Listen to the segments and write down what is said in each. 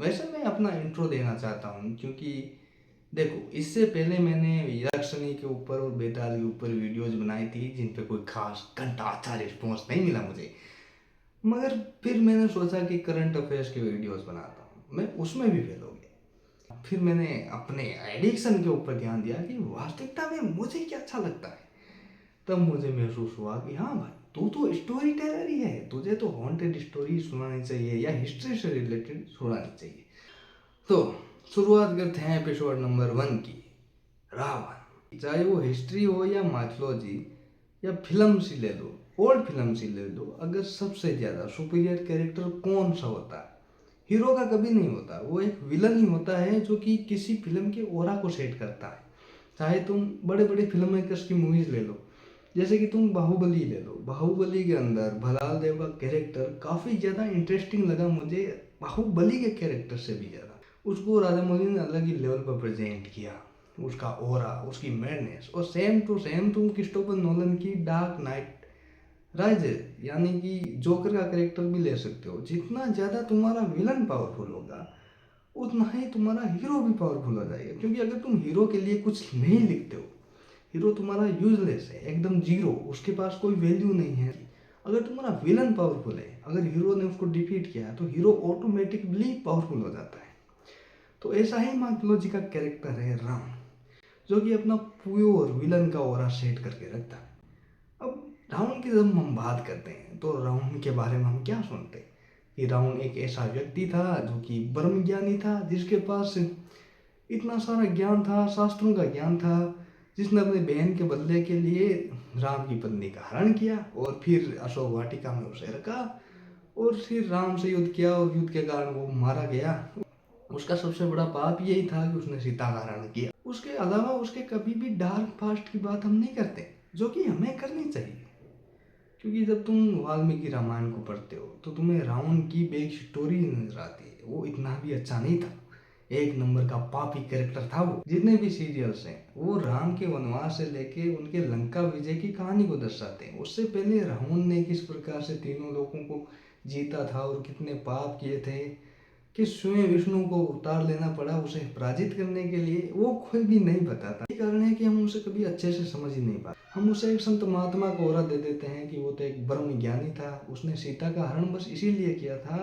वैसे मैं अपना इंट्रो देना चाहता हूँ, क्योंकि देखो, इससे पहले मैंने यक्षिणी के ऊपर और बेताल के ऊपर वीडियोस बनाई थी जिन पे कोई खास घंटा अच्छा रिस्पॉन्स नहीं मिला मुझे। मगर फिर मैंने सोचा कि करंट अफेयर्स के वीडियोस बनाता हूँ, मैं उसमें भी फेल हो गया। फिर मैंने अपने एडिक्शन के ऊपर ध्यान दिया कि वास्तविकता में मुझे क्या अच्छा लगता है। तब मुझे महसूस हुआ कि हाँ भाई, तू तो स्टोरी टेलर ही है, तुझे तो हॉन्टेड स्टोरी सुनानी चाहिए या हिस्ट्री से रिलेटेड सुनानी चाहिए। तो शुरुआत करते हैं एपिसोड नंबर 1 की, रावण। चाहे वो हिस्ट्री हो या माइथोलॉजी या फिल्म सी ले लो, ओल्ड फिल्म सी ले लो, अगर सबसे ज़्यादा सुपीरियर कैरेक्टर कौन सा होता है? हीरो का कभी नहीं होता, वो एक विलन ही होता है जो कि किसी फिल्म के ओरा को सेट करता है। चाहे तुम बड़े बड़े फिल्म मेकर्स की मूवीज ले लो, जैसे कि तुम बाहुबली ले लो, बाहुबली के अंदर भलाल देव का कैरेक्टर काफ़ी ज़्यादा इंटरेस्टिंग लगा मुझे, बाहुबली के कैरेक्टर से भी ज़्यादा। उसको राजामौली ने अलग ही लेवल पर प्रेजेंट किया, उसका ओरा, उसकी मैडनेस। और सेम टू सेम तुम क्रिस्टोफर नोलन की डार्क नाइट राइजेस यानी कि जोकर का कैरेक्टर भी ले सकते हो। जितना ज़्यादा तुम्हारा विलन पावरफुल होगा, उतना ही तुम्हारा हीरो भी पावरफुल हो जाएगा। क्योंकि अगर तुम हीरो के लिए कुछ नहीं लिखते हो, हीरो तुम्हारा यूजलेस है, एकदम जीरो, उसके पास कोई वैल्यू नहीं है। अगर तुम्हारा विलन पावरफुल है, अगर हीरो ने उसको डिफीट किया है, तो हीरो ऑटोमेटिकली पावरफुल हो जाता है। तो ऐसा ही माइथोलॉजी का कैरेक्टर है राम, जो कि अपना प्योर विलन का ओरा सेट करके रखता है। अब रावण की जब हम बात करते हैं तो रावण के बारे में हम क्या सुनते हैं कि रावण एक ऐसा व्यक्ति था जो कि ब्रह्म ज्ञानी था, जिसके पास इतना सारा ज्ञान था, शास्त्रों का ज्ञान था, जिसने अपने बहन के बदले के लिए राम की पत्नी का हरण किया और फिर अशोक वाटिका में उसे रखा और फिर राम से युद्ध किया और युद्ध के कारण वो मारा गया। उसका सबसे बड़ा पाप यही था कि उसने सीता का हरण किया। उसके अलावा उसके कभी भी डार्क पास्ट की बात हम नहीं करते, जो कि हमें करनी चाहिए। क्योंकि जब तुम वाल्मीकि रामायण को पढ़ते हो तो तुम्हें रावण की बैक स्टोरी नजर आती है। वो इतना भी अच्छा नहीं था, एक नंबर का पापी कैरेक्टर था वो। जितने भी सीरियल्स हैं वो राम के वनवास से लेके उनके लंका विजय की कहानी को दर्शाते हैं। उससे पहले रावण ने किस प्रकार से तीनों लोगों को जीता था और कितने पाप किए थे कि स्वयं विष्णु को अवतार लेना पड़ा उसे पराजित करने के लिए, वो कोई भी नहीं बताता। यही कारण है कि हम उसे कभी अच्छे से समझ ही नहीं पाते। हम उसे एक संत महात्मा को ओरा दे देते हैं कि वो तो एक ब्रह्म ज्ञानी था, उसने सीता का हरण बस इसीलिए किया था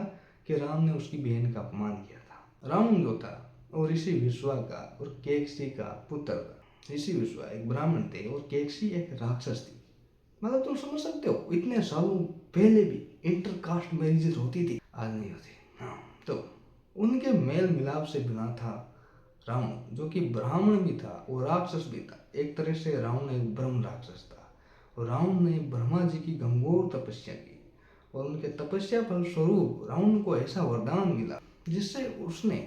कि राम ने उसकी बहन का अपमान किया था। रावण जो था और ऋषि विश्वा का और केकसी का पुत्र था। ऋषि विश्वा एक ब्राह्मण थे और केकसी एक राक्षस थी। मतलब तुम समझ सकते हो, इतने सालों पहले भी इंटरकास्ट मैरिजेस होती थी, आज नहीं होती। हाँ, तो उनके मेल मिलाप से बना था रावण, जो कि ब्राह्मण भी था और राक्षस भी था। एक तरह से रावण एक ब्रह्म राक्षस था और रावण ने ब्रह्मा जी की घनघोर तपस्या की और उनके तपस्या फलस्वरूप रावण को ऐसा वरदान मिला जिससे उसने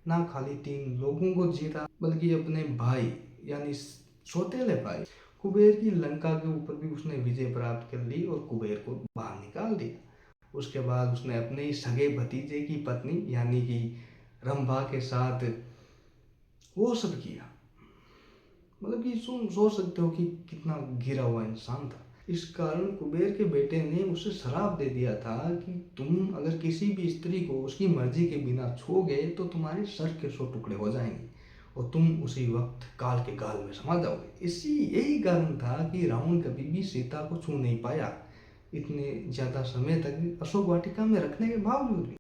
ना खाली 3 लोगों को जीता, बल्कि अपने भाई यानी सौतेले भाई कुबेर की लंका के ऊपर भी उसने विजय प्राप्त कर ली और कुबेर को बाहर निकाल दिया। उसके बाद उसने अपने ही सगे भतीजे की पत्नी यानी कि रंभा के साथ वो सब किया। मतलब कि तुम सोच सकते हो कि कितना गिरा हुआ इंसान था। इस कारण कुबेर के बेटे ने उसे श्राप दे दिया था कि तुम अगर किसी भी स्त्री को उसकी मर्जी के बिना छूओगे तो तुम्हारे सर के 100 टुकड़े हो जाएंगे और तुम उसी वक्त काल के गाल में समा जाओगे। इसी यही कारण था कि रावण कभी भी सीता को छू नहीं पाया, इतने ज़्यादा समय तक अशोक वाटिका में रखने के बावजूद भी।